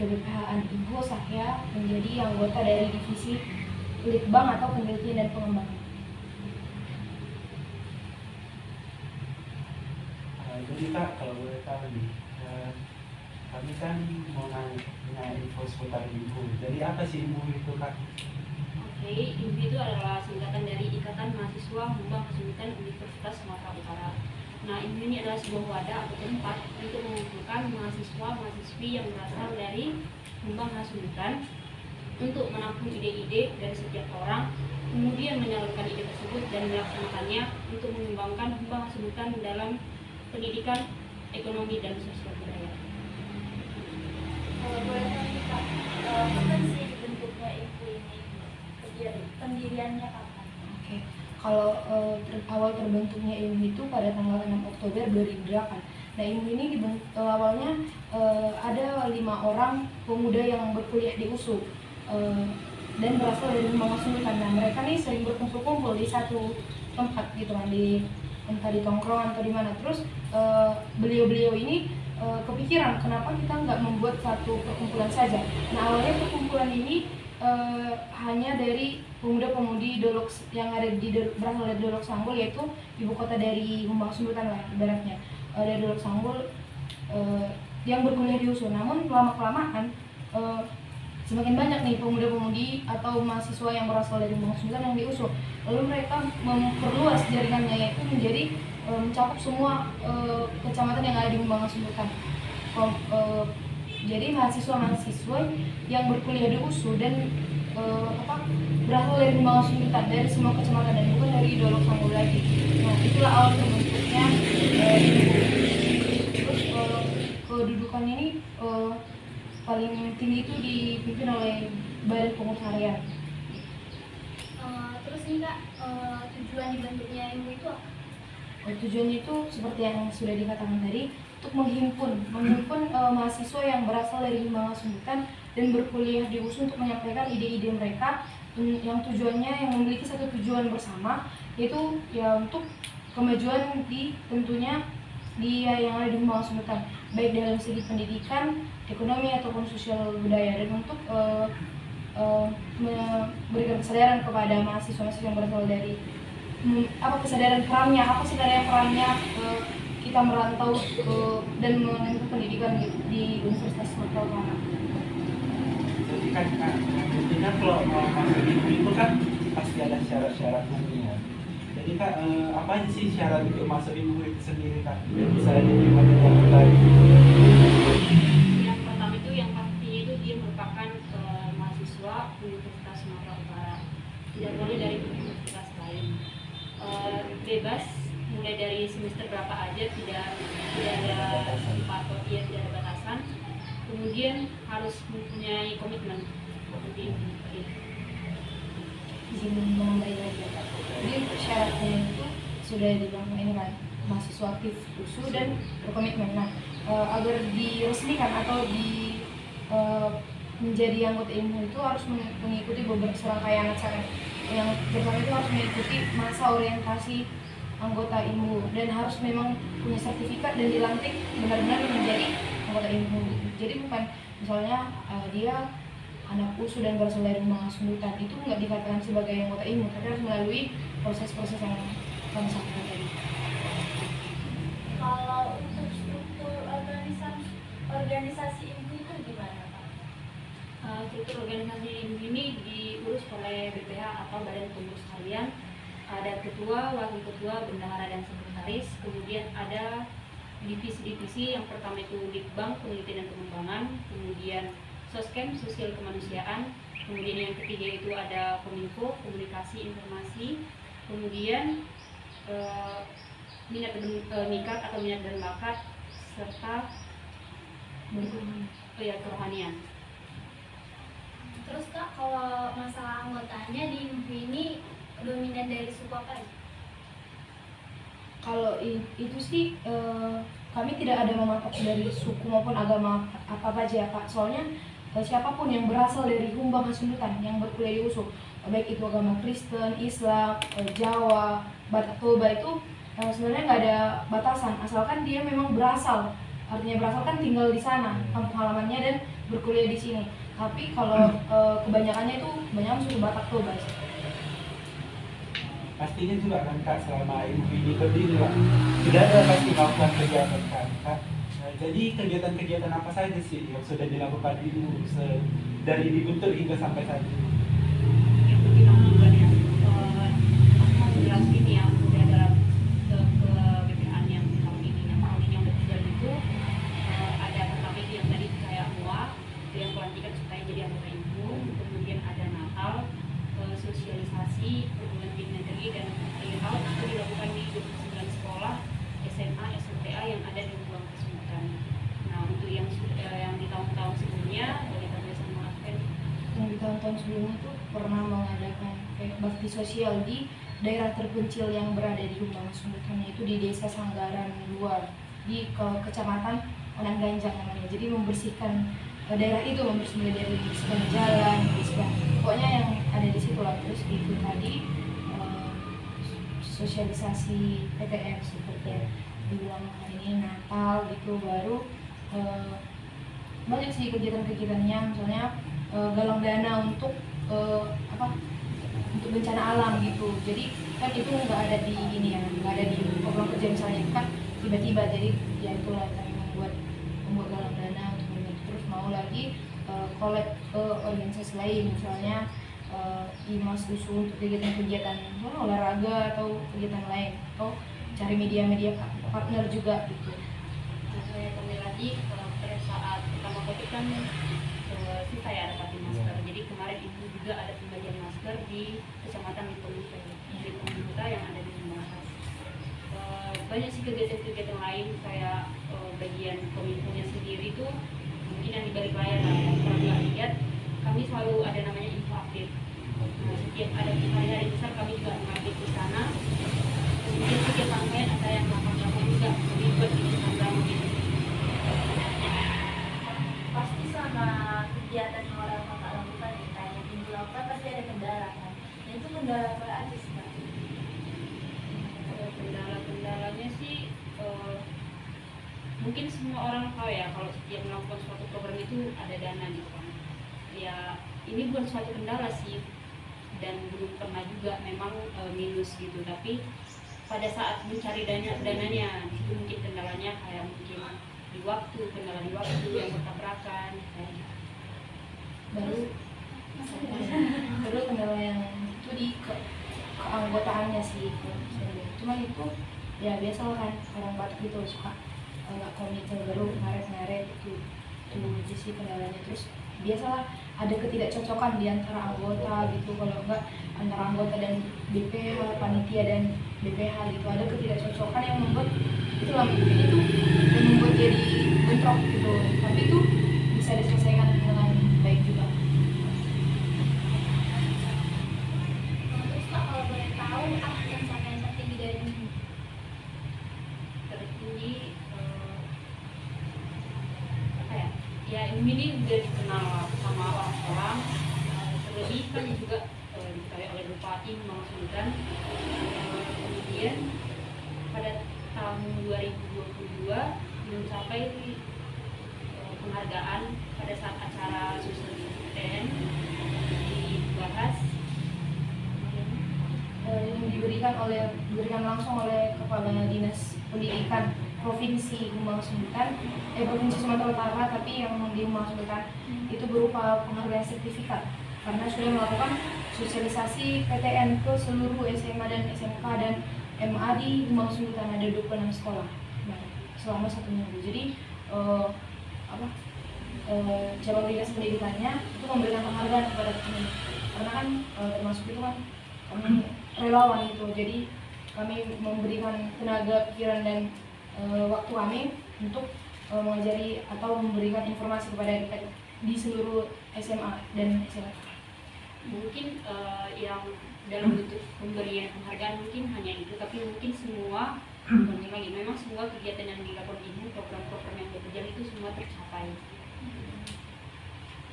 KBPH Ibu, saya menjadi anggota dari divisi Litbang atau Penelitian dan Pengembangan. Jadi Kak, kalau boleh tahu nih, kami kan mau nanya info seputar Ibu. Jadi apa sih Ibu itu Kak? Oke, IMBU itu adalah singkatan dari Ikatan Mahasiswa Humbang Kesulitan Universitas Sumatera Utara. Nah, IMBU ini adalah sebuah wadah atau tempat untuk mengumpulkan mahasiswa-mahasiswi yang berasal dari Humbang Kesulitan untuk menampung ide-ide dari setiap orang, kemudian menyalurkan ide tersebut dan melaksanakannya untuk mengembangkan Humbang Kesulitan dalam pendidikan, ekonomi, dan sosial budaya. Kalau boleh tahu Kak, kapan sih dibentuknya IMBU ini? Pendiriannya kapan? Oke. Kalau awal terbentuknya IMBU itu pada tanggal 6 Oktober 2008. Nah, IMBU ini awalnya ada 5 orang pemuda yang berkuliah di USU dan berasal dari Humbang Kesulitan. Nah, mereka nih sering berkumpul-kumpul di satu tempat gitu kan, entah di tongkrongan atau di mana. Terus beliau-beliau ini kepikiran kenapa kita nggak membuat satu perkumpulan saja. Nah, awalnya perkumpulan ini hanya dari pemuda-pemudi Dolok yang ada berasal dari Dolok Sanggul, yaitu ibu kota dari Humbang Kesulitan lah ibaratnya, dari Dolok Sanggul yang berkuliah di USU. Namun lama-kelamaan semakin banyak nih pemuda-pemudi atau mahasiswa yang berasal dari Humbang Kesulitan yang di USU. Lalu mereka memperluas jaringannya, yaitu menjadi mencakup semua kecamatan yang ada di Humbang Kesulitan. Jadi mahasiswa-mahasiswa yang berkuliah di USU dan berasal dari Humbang Kesulitan, dari semua kecamatan dan bukan dari Dolok Sanggul lagi. Nah, itulah awal terbentuknya IMBU. Terus kedudukan ini paling tinggi itu dipimpin oleh Badan Pengurusan Harian. Terus nih Kak, tujuan dibentuknya IMBU itu apa? Tujuannya itu seperti yang sudah dikatakan tadi, untuk menghimpun mahasiswa yang berasal dari Humbang Kesulitan dan berkuliah di USU untuk menyampaikan ide-ide mereka yang tujuannya yang memiliki satu tujuan bersama, yaitu ya untuk kemajuan tentunya yang ada di Humbang Kesulitan, baik dalam segi pendidikan, ekonomi ataupun sosial budaya, dan untuk memberikan kesadaran kepada mahasiswa-mahasiswa yang berasal dari kesadaran perannya kita merantau dan menempuh pendidikan di Universitas Sumatera Utara. Jadi kan intinya kalau mau masuk itu kan pasti ada syarat-syarat nantinya. Jadi Kak, apa sih syarat untuk masuk IMBU itu sendiri Kak? Bisa diterima dengan baik. Yang pertama itu yang pastinya itu dia merupakan mahasiswa Universitas Sumatera Utara, tidak boleh dari universitas lain. Bebas mulai dari semester berapa aja, tidak ada patok, tidak ada batasan. Kemudian harus mempunyai komitmen seperti itu. Izin menambah lagi. Jadi syaratnya itu sudah dibilang ini kan, mahasiswa aktif USU dan berkomitmen. Nah, agar diresmikan atau menjadi anggota IMBU itu harus mengikuti beberapa serangkaian acara. Yang pertama itu harus mengikuti masa orientasi anggota IMBU dan harus memang punya sertifikat dan dilantik benar-benar menjadi anggota IMBU. Jadi bukan misalnya dia anak usu dan berasal dari rumah sundutan itu nggak dikatakan sebagai anggota IMU, tapi harus melalui proses-proses yang kami sampaikan tadi. Kalau untuk struktur organisasi IMU itu gimana Pak? Struktur organisasi ini diurus oleh BPH atau Badan Pengurus Harian. Ada ketua, wakil ketua, bendahara dan sekretaris. Kemudian ada divisi-divisi. Yang pertama itu Litbang, penelitian dan pengembangan. Kemudian Soskem, sosial kemanusiaan. Kemudian yang ketiga itu ada Kominfo, komunikasi informasi. Kemudian Mikat atau minat dan bakat, serta kerohanian. Terus Kak, kalau masalah anggotanya di IMU ini dominan dari suku apa ya? Kalau itu sih kami tidak ada mematok dari suku maupun agama apa aja ya Pak. Soalnya siapapun yang berasal dari Humbang Hasundutan yang berkuliah di USU, baik itu agama Kristen, Islam, Jawa, Batak Toba itu sebenarnya nggak ada batasan, asalkan dia memang berasal. Artinya berasal kan tinggal di sana, kampung halamannya dan berkuliah di sini. Tapi kalau kebanyakannya itu suku Batak Toba sih. Pastinya juga kan Kak, selama IMU ini berdiri Kak, tidak ada pasti melakukan kegiatan kan Kak. Nah, jadi kegiatan-kegiatan apa saja sih yang sudah dilakukan IMU dari dibentuk hingga sampai saat ini? Yang pertama ya, mau jelasin yang udah dalam ke BPH yang tahun ini. Yang tahun ini yang ketiga itu ada pertama itu yang tadi kayak MUA, yang pelantikan supaya jadi anggota IMU. Kemudian ada Natal, sosialisasi, perguruan tinggi negeri dan perihal itu dilakukan di 29 sekolah SMA, SMTA yang ada di Humbang Hasundutan. Nah, untuk yang di tahun-tahun sebelumnya dari tahun maafkan Yang di tahun-tahun sebelumnya itu pernah mengadakan kayak bakti sosial di daerah terpencil yang berada di Humbang Hasundutan, yaitu di Desa Sanggaran Luar di Kecamatan Onangganjang namanya. Jadi membersihkan daerah itu, membersihkan dari membersihkan jalan, membersihkan pokoknya yang ada di situ lah. Terus itu tadi sosialisasi PTM seperti yang dibilang hari ini Natal gitu, baru banyak sih kegiatan-kegiatannya, misalnya galang dana untuk untuk bencana alam gitu. Jadi kan itu nggak ada di ini ya, nggak ada di program kerja misalnya kan tiba-tiba. Jadi ya itulah kami membuat galang dana untuk itu. Terus mau lagi collab ke organisasi lain, misalnya IMAS USU untuk kegiatan-kegiatan olahraga atau kegiatan lain, atau cari media-media partner juga gitu. Nah, saya kembali lagi pada saat pertama COVID kan kita ya dapat masker. Jadi kemarin itu juga ada pembagian masker di Kecamatan Liponguta yang ada di Humbang. Banyak sih kegiatan-kegiatan lain kayak bagian kominfonya sendiri itu mungkin yang di balik layar lah yang pernah lihat, kami selalu ada namanya info update. Nah, setiap ada hari-hari besar kami juga mengupdate di sana. Kemudian setiap rangkaian ada yang lapang-lapang juga ribet di sana gitu. Pasti sama kegiatan yang orang Kakak lakukan ya, kayak yang IMU lakukan pasti ada kendala kan. Nah itu kendala apa aja sih Kak? Kendala-kendalanya sih mungkin semua orang tahu ya, kalau setiap melakukan suatu program itu ada dana gitu kan. Ya ini bukan suatu kendala sih, dan belum pernah juga memang minus gitu, tapi pada saat mencari dananya itu mungkin kendalanya kayak mungkin kendala di waktu yang bertabrakan kayak gitu. Baru kendala yang itu di keanggotaannya sih itu. Cuma itu ya biasa kan orang Batak itu suka nggak komite, baru ngaret-ngaret itu aja sih kendalanya. Terus biasalah ada ketidakcocokan di antara anggota gitu, kalau enggak antara anggota dan BPH, panitia dan BPH gitu, ada ketidakcocokan yang membuat itu yang membuat jadi bentrok gitu. Tapi itu bisa diselesaikan dengan baik juga. Terus Kak, kalau boleh tahu apa pencapaian tertinggi dari IMU? Tertinggi apa ya? Ya ini udah dikenal sama orang-orang, terlebih kan juga diketahui oleh Bupati Humbang Hasundutan. Kemudian pada tahun 2022 mencapai penghargaan pada saat acara sosialisasi PTN diberikan langsung oleh Kepala Dinas Pendidikan Provinsi Provinsi Sumatera Utara, tapi yang dimaksudkan itu berupa penghargaan sertifikat karena sudah melakukan sosialisasi PTN ke seluruh SMA dan SMK dan MA di Humbang Sultan, ada 26 sekolah selama 1 minggu. Jadi cabang dinas pendidikannya itu memberikan penghargaan kepada kami karena kan termasuk itu kan kami relawan gitu, jadi kami memberikan tenaga pikiran dan waktu kami untuk mengajari atau memberikan informasi kepada adik-adik di seluruh SMA dan SMK. Mungkin yang dalam bentuk pemberian penghargaan mungkin hanya itu, tapi mungkin semua bukan lagi, memang semua kegiatan yang dilakukan ini, program-program yang berjalan itu semua tercapai.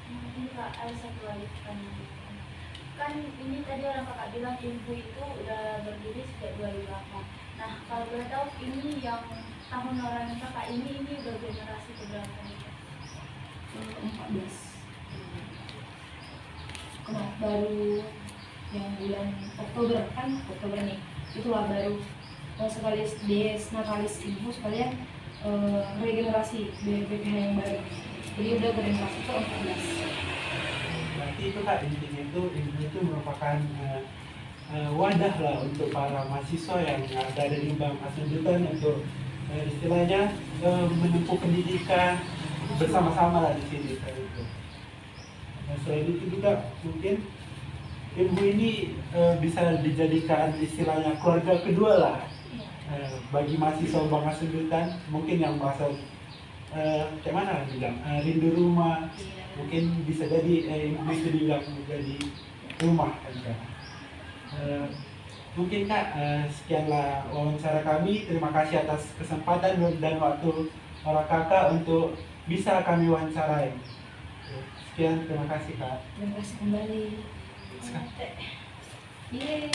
Mungkin Kak, ada satu lagi pertanyaan. Kan ini tadi orang kakak bilang ibu itu udah berdiri sejak 2008. Nah, kalau boleh tahu ini yang tahun orang kakak ini udah generasi keberapa nih? 14. Baru yang bulan Oktober nih, itulah baru sekali natalis ibu sekalian regenerasi BPH yang baru, jadi udah generasi ke 14. Berarti itu Kak, intinya itu merupakan wadah lah untuk para mahasiswa yang ada di Humbang Hasundutan untuk istilahnya menempuh pendidikan bersama-sama lah di sini. Nah, selain itu juga mungkin ibu ini bisa dijadikan istilahnya keluarga kedua lah bagi mahasiswa Humbang Hasundutan, mungkin yang merasa kayak mana bilang rindu rumah, mungkin bisa jadi ibu itu dibilang menjadi rumah kan. Mungkin Kak, sekianlah wawancara kami. Terima kasih atas kesempatan dan waktu para kakak untuk bisa kami wawancarai. Sekian, terima kasih Kak. Terima kasih kembali. Sekarang. Yeay.